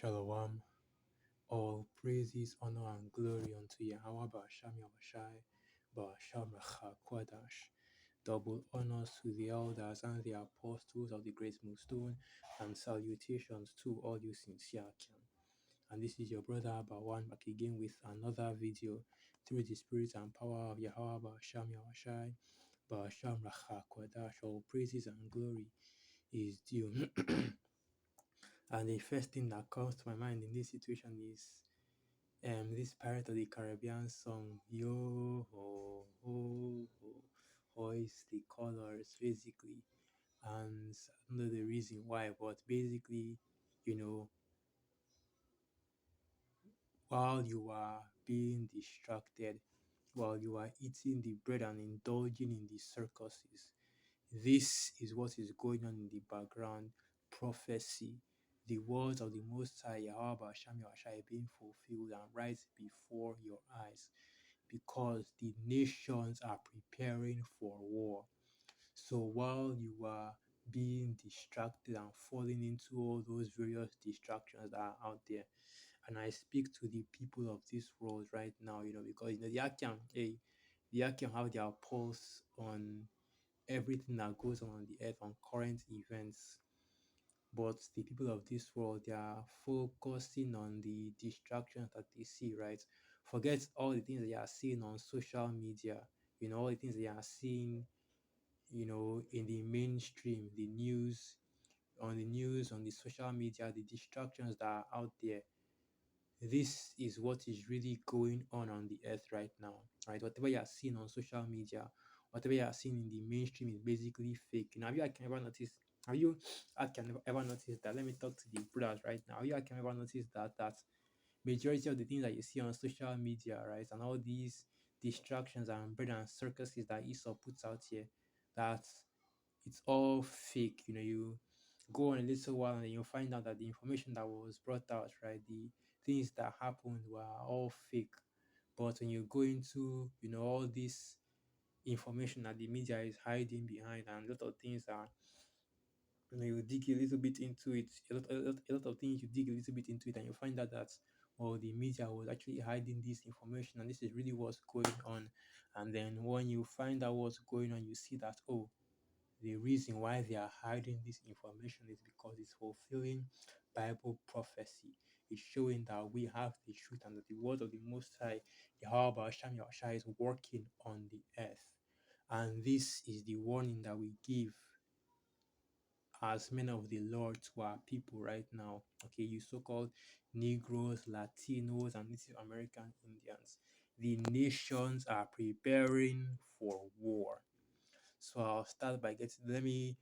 Shalom. All praises, honor, and glory unto Yahweh Ba'asham Yahushai, Ba'asham Racha Kwadash. Double honors to the elders and the apostles of the great millstone, and salutations to all you sincere Ken. And this is your brother Abawan back again with another video through the spirit and power of Yahweh Ba'asham Yahushai, Ba'asham Racha Kwadash. All praises and glory is due. And the first thing that comes to my mind in this situation is this Pirate of the Caribbean song, Yo ho ho ho, hoist the colors, basically. And I don't know the reason why, but basically, you know, while you are being distracted, while you are eating the bread and indulging in the circuses, this is what is going on in the background. Prophecy, the words of the Most High Yahweh Shem Yahshai being fulfilled and right before your eyes, because the nations are preparing for war. So while you are being distracted and falling into all those various distractions that are out there, and I speak to the people of this world right now, because the Akim have their pulse on everything that goes on the earth, on current events. But the people of this world, they are focusing on the distractions that they see, right? Forget all the things they are seeing on social media, all the things they are seeing, in the mainstream, the news, on the social media, the distractions that are out there. This is what is really going on the earth right now, right? Whatever you are seeing on social media, whatever you are seeing in the mainstream is basically fake. Have you I can ever notice that? Let me talk to the brothers right now. Have you I can ever notice that majority of the things that you see on social media, right, and all these distractions and bread and circuses that Esau puts out here, that it's all fake. You go on a little while and you'll find out that the information that was brought out, right, the things that happened were all fake. But when you go into, all this information that the media is hiding behind, and a lot of things are, you dig a little bit into it, a lot of things you dig a little bit into it, and you find out that, well, the media was actually hiding this information, and this is really what's going on. And then when you find out what's going on, you see that, oh, the reason why they are hiding this information is because it's fulfilling Bible prophecy. It's showing that we have the truth and that the word of the Most High, Yahweh Hashem Yahushua, is working on the earth. And this is the warning that we give as men of the Lord to our people right now. Okay, you so-called Negroes, Latinos, and Native American Indians. The nations are preparing for war. So I'll start by let me,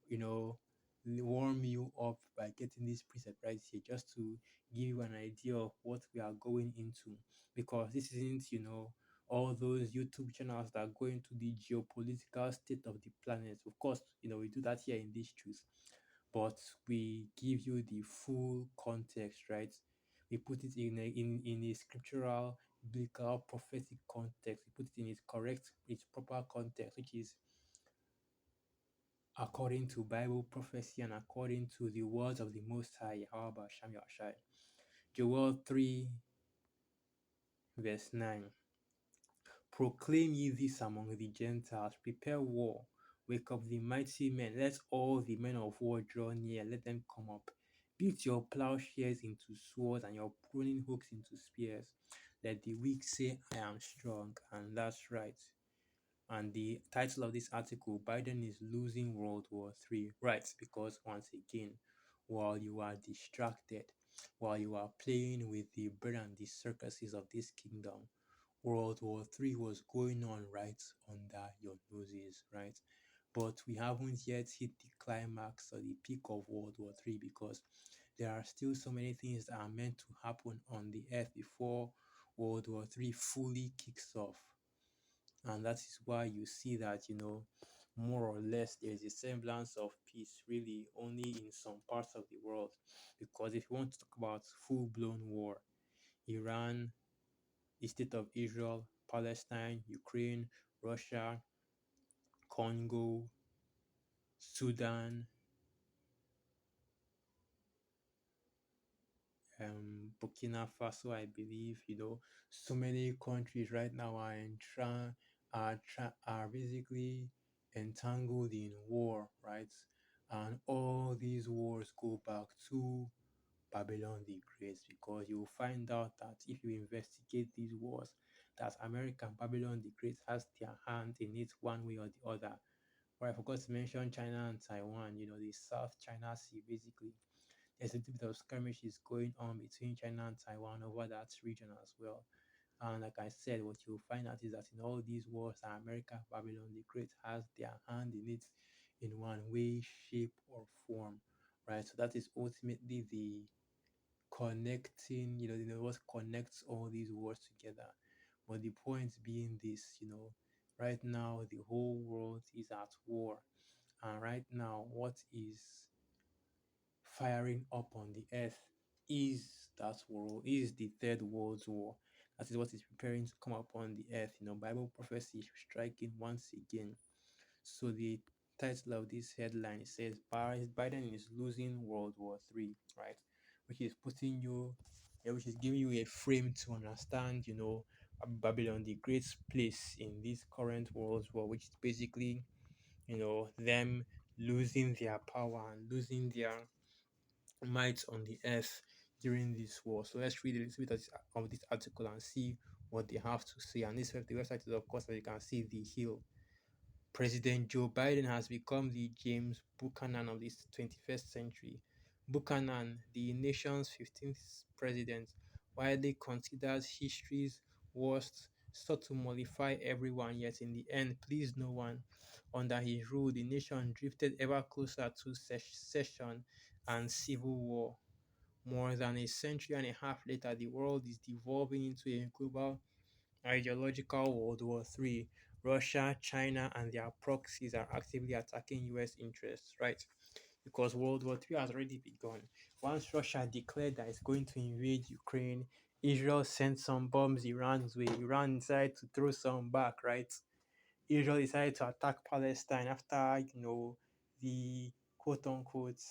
you know, warm you up by getting this preset right here, just to give you an idea of what we are going into. Because this isn't, all those YouTube channels that go into the geopolitical state of the planet. Of course, we do that here in these truths, but we give you the full context, right? We put it in a scriptural, biblical, prophetic context. We put it in its proper context, which is according to Bible prophecy and according to the words of the Most High, Yahweh Shem Yahshai. Joel 3, verse 9. Proclaim ye this among the Gentiles, prepare war, wake up the mighty men, let all the men of war draw near, let them come up. Beat your plowshares into swords and your pruning hooks into spears. Let the weak say, I am strong, and that's right. And the title of this article, Biden is losing World War III. Right, because once again, while you are distracted, while you are playing with the bread and the circuses of this kingdom, World War III was going on right under your noses, right? But we haven't yet hit the climax or the peak of World War III, because there are still so many things that are meant to happen on the earth before World War III fully kicks off. And that is why you see that, more or less there is a semblance of peace, really only in some parts of the world. Because if you want to talk about full-blown war, Iran, the state of Israel, Palestine, Ukraine, Russia, Congo, Sudan, Burkina Faso, I believe. So many countries right now are basically entangled in war, right? And all these wars go back to Babylon the Great, because you will find out that if you investigate these wars, that America and Babylon the Great has their hand in it one way or the other. But I forgot to mention China and Taiwan, the South China Sea, basically. There's a little bit of skirmishes going on between China and Taiwan over that region as well. And like I said, what you'll find out is that in all these wars, America, Babylon the Great has their hand in it in one way, shape, or form, right? So that is ultimately the connecting, what connects all these wars together. But the point being this, right now the whole world is at war. And right now, what is firing up on the earth is the third world war. That is what is preparing to come upon the earth. Bible prophecy is striking once again. So the title of this headline says Biden is losing World War III, right? Which is putting you, yeah, which is giving you a frame to understand, Babylon the Great's place in this current World War, which is basically, them losing their power and losing their might on the earth during this war. So let's read a little bit of this article and see what they have to say. And the website is, of course, as you can see, The Hill. President Joe Biden has become the James Buchanan of the 21st century. Buchanan, the nation's 15th president, widely considered history's worst, sought to mollify everyone, yet in the end pleased no one. Under his rule, the nation drifted ever closer to secession and civil war. More than a century and a half later, the world is devolving into a global ideological World War III. Russia, China, and their proxies are actively attacking US interests, right? Because World War III has already begun. Once Russia declared that it's going to invade Ukraine, Israel sent some bombs Iran's way. Iran decided to throw some back, right? Israel decided to attack Palestine after, the quote unquote,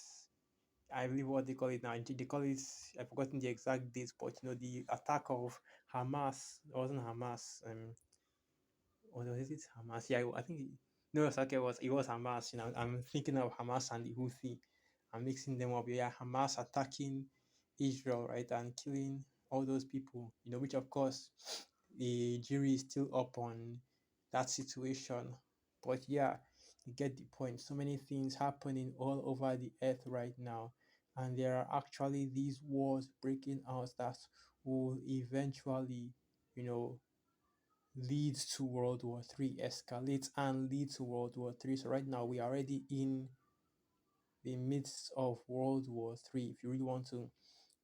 I believe what they call it now. They call it, I've forgotten the exact dates, but the attack of Hamas, it wasn't Hamas, or was it Hamas? Yeah, I think no, it's okay. It was Hamas. I'm thinking of Hamas and the Houthi. I'm mixing them up. Yeah, Hamas attacking Israel, right, and killing all those people. Which of course the jury is still up on that situation. But yeah, you get the point. So many things happening all over the earth right now, and there are actually these wars breaking out that will eventually, you know, leads to World War Three, escalates and leads to World War Three. So right now we are already in the midst of World War Three. If you really want to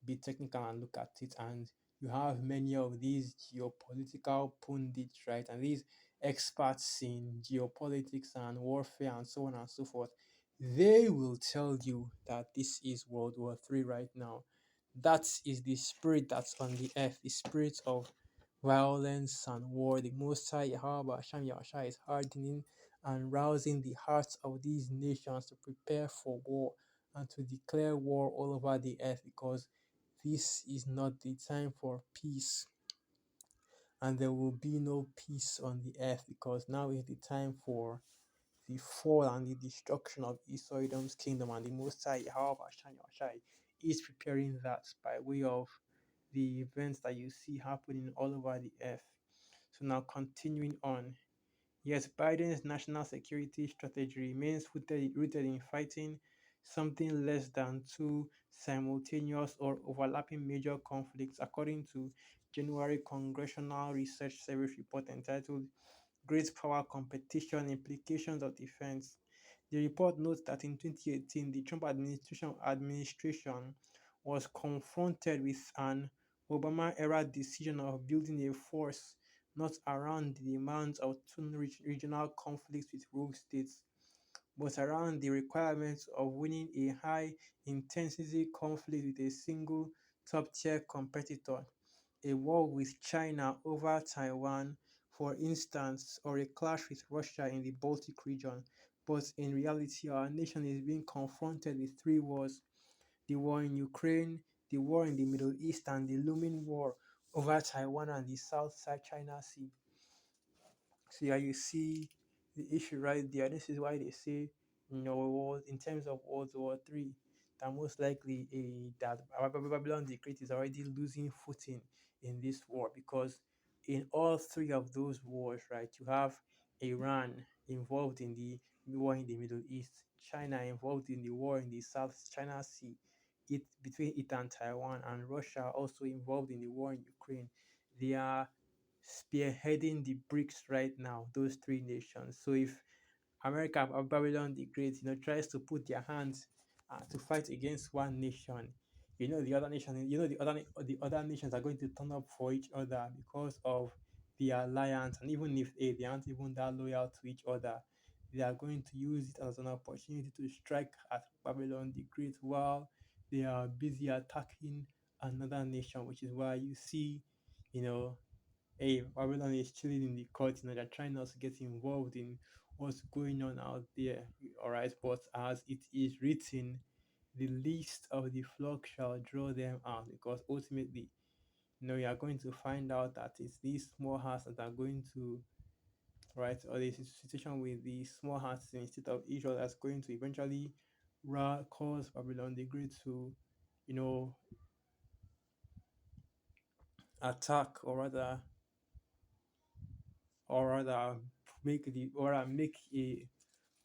be technical and look at it, and you have many of these geopolitical pundits, right, and these experts in geopolitics and warfare and so on and so forth, they will tell you that this is World War Three right now. That is the spirit that's on the earth, the spirit of violence and war. The Most High Yahweh Hashem Yahshua is hardening and rousing the hearts of these nations to prepare for war and to declare war all over the earth, because this is not the time for peace, and there will be no peace on the earth, because now is the time for the fall and the destruction of Esau Edom's kingdom. And the Most High Yahweh Hashem Yahshua is preparing that by way of the events that you see happening all over the earth. So now continuing on. Yes, Biden's national security strategy remains rooted in fighting something less than two simultaneous or overlapping major conflicts, according to January Congressional Research Service report entitled Great Power Competition Implications of Defense. The report notes that in 2018, the Trump administration was confronted with an Obama-era decision of building a force not around the demands of two regional conflicts with rogue states, but around the requirements of winning a high-intensity conflict with a single top-tier competitor, a war with China over Taiwan, for instance, or a clash with Russia in the Baltic region. But in reality, our nation is being confronted with three wars: the war in Ukraine, the war in the Middle East and the looming war over Taiwan and the South Side China Sea. So yeah, you see the issue right there. This is why they say, in terms of World War III, that most likely that Babylon the Great is already losing footing in this war, because in all three of those wars, right, you have Iran involved in the war in the Middle East, China involved in the war in the South China Sea, it between it and Taiwan, and Russia also involved in the war in Ukraine. They are spearheading the BRICS right now, those three nations. So if America or Babylon the Great, tries to put their hands to fight against one nation, the other nation, the other nations are going to turn up for each other because of the alliance, and even if they aren't even that loyal to each other, they are going to use it as an opportunity to strike at Babylon the Great while they are busy attacking another nation, which is why you see, you know, hey, Babylon is chilling in the court, they're trying not to get involved in what's going on out there. All right, but as it is written, the least of the flock shall draw them out, because ultimately, you are going to find out that it's these small hearts that are going to, right, or the situation with the small hearts instead of each other that's going to eventually cause Babylon the Great to, you know, attack, or rather make a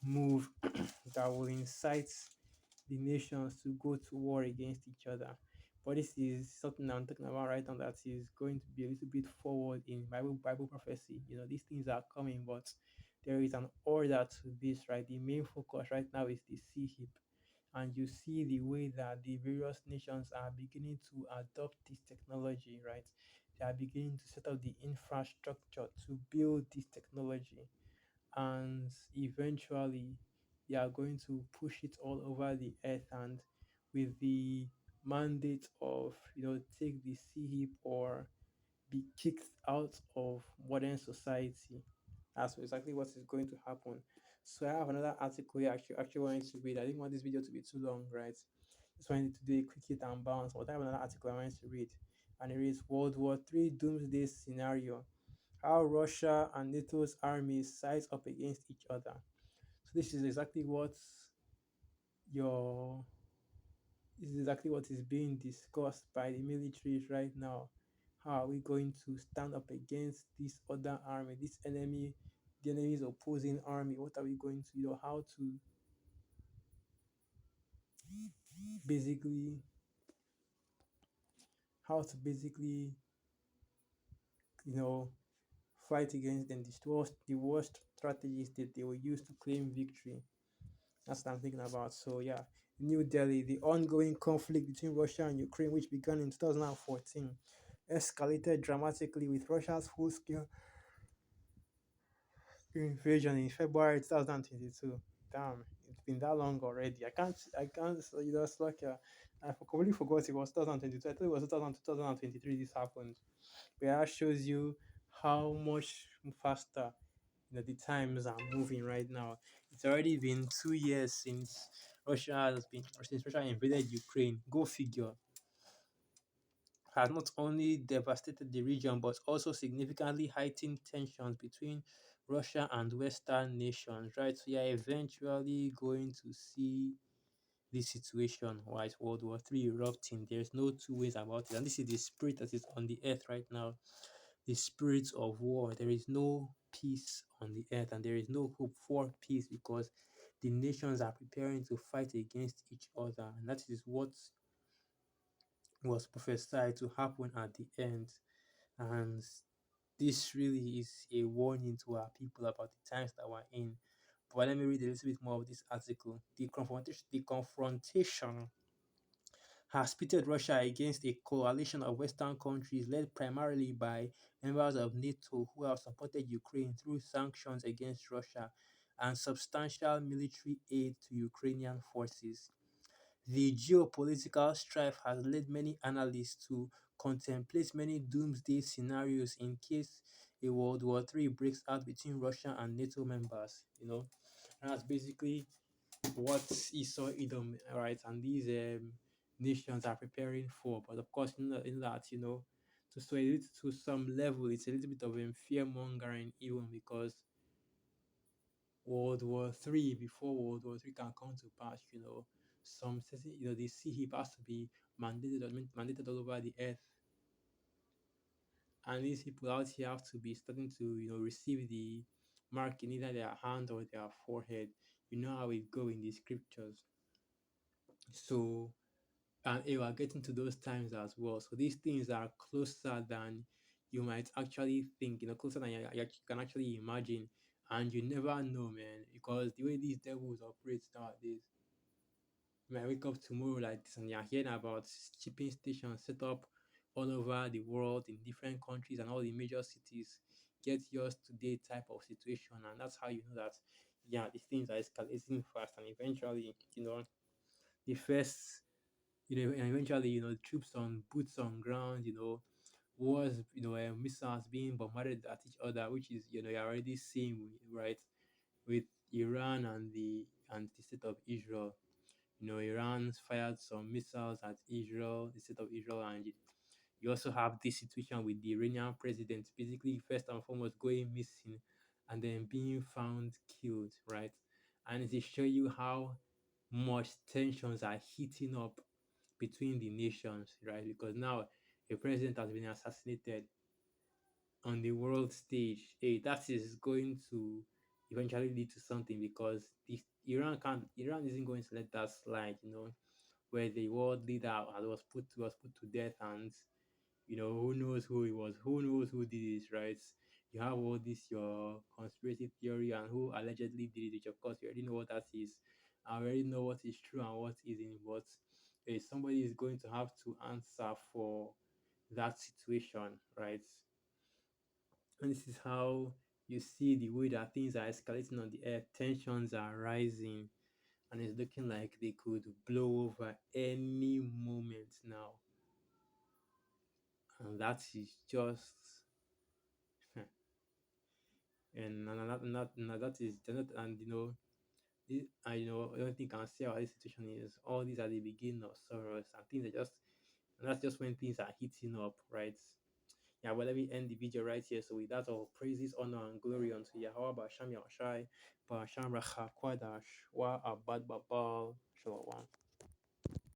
move that will incite the nations to go to war against each other. But this is something I'm talking about right now that is going to be a little bit forward in Bible prophecy. These things are coming, but there is an order to this, right? The main focus right now is the sea heap. And you see the way that the various nations are beginning to adopt this technology, right? They are beginning to set up the infrastructure to build this technology, and eventually they are going to push it all over the earth, and with the mandate of take the sea heap or be kicked out of modern society. That's exactly what is going to happen. So I have another article here actually wanted to read. I didn't want this video to be too long, right? Just wanted to do a quick hit and bounce, but I have another article I wanted to read, and it is World War III Doomsday Scenario: How Russia and NATO's armies size up against each other. So your this is exactly what is being discussed by the militaries right now. How are we going to stand up against this other army, this enemy, the enemy's opposing army? What are we going to, basically, how to basically, you know, fight against them? The worst strategies that they will use to claim victory. That's what I'm thinking about. So yeah, New Delhi, the ongoing conflict between Russia and Ukraine, which began in 2014, escalated dramatically with Russia's full-scale invasion in February 2022. Damn, it's been that long already. I can't, it's like, I completely forgot it was 2022. I thought it was 2023 this happened. But that shows you how much faster the times are moving right now. It's already been 2 years since Russia invaded Ukraine. Go figure. Has not only devastated the region but also significantly heightened tensions between Russia and Western nations. Right, so you're eventually going to see this situation, right? World War III erupting. There's no two ways about it, and this is the spirit that is on the earth right now, the spirit of war. There is no peace on the earth, and there is no hope for peace, because the nations are preparing to fight against each other. And that is what was prophesied to happen at the end. And this really is a warning to our people about the times that we're in. But let me read a little bit more of this article. The confrontation has pitted Russia against a coalition of Western countries led primarily by members of NATO who have supported Ukraine through sanctions against Russia and substantial military aid to Ukrainian forces. The geopolitical strife has led many analysts to contemplate many doomsday scenarios in case a World War III breaks out between Russia and NATO members. And that's basically what Esau Edom, right? And these nations are preparing for. But of course, in that, to some level, it's a little bit of fear mongering even because World War III, before World War III can come to pass, some certain, the sea heap has to be mandated all over the earth, and these people out here have to be starting to, receive the mark in either their hand or their forehead. You know how it go in the scriptures. So, and we are getting to those times as well. So these things are closer than you might actually think, closer than you can actually imagine. And you never know, man, because the way these devils operate nowadays, you might wake up tomorrow like this and you're hearing about shipping stations set up all over the world in different countries and all the major cities. Get yours today type of situation. And that's how you know that, yeah, these things are escalating fast. And eventually, the first, and eventually, troops on boots on ground, wars, missiles being bombarded at each other, which is, you're already seeing, right, with Iran and the state of Israel. Iran fired some missiles at Israel, the state of Israel, and you also have this situation with the Iranian president, basically first and foremost going missing, and then being found killed, right? And it show you how much tensions are heating up between the nations, right? Because now a president has been assassinated on the world stage. Hey, that is going to eventually lead to something because Iran isn't going to let that slide, where the world leader was put to death, and who knows who it was, who knows who did this, right? You have all this your conspiracy theory and who allegedly did it, which of course you already know what that is. I already know what is true and what isn't, but somebody is going to have to answer for that situation, right? And this is how you see the way that things are escalating on the earth, tensions are rising, and it's looking like they could blow over any moment now. And that is just and that is not, and the only thing I can say about this situation is all these are the beginning of sorrows, and things are just, and that's just when things are heating up, right? Yeah, well, let me end the video right here. So with that, all praises, honor, and glory unto Yahweh, Basham Yahshai, Basham Racha Kwadash, Wa Abad Babal, Shalom.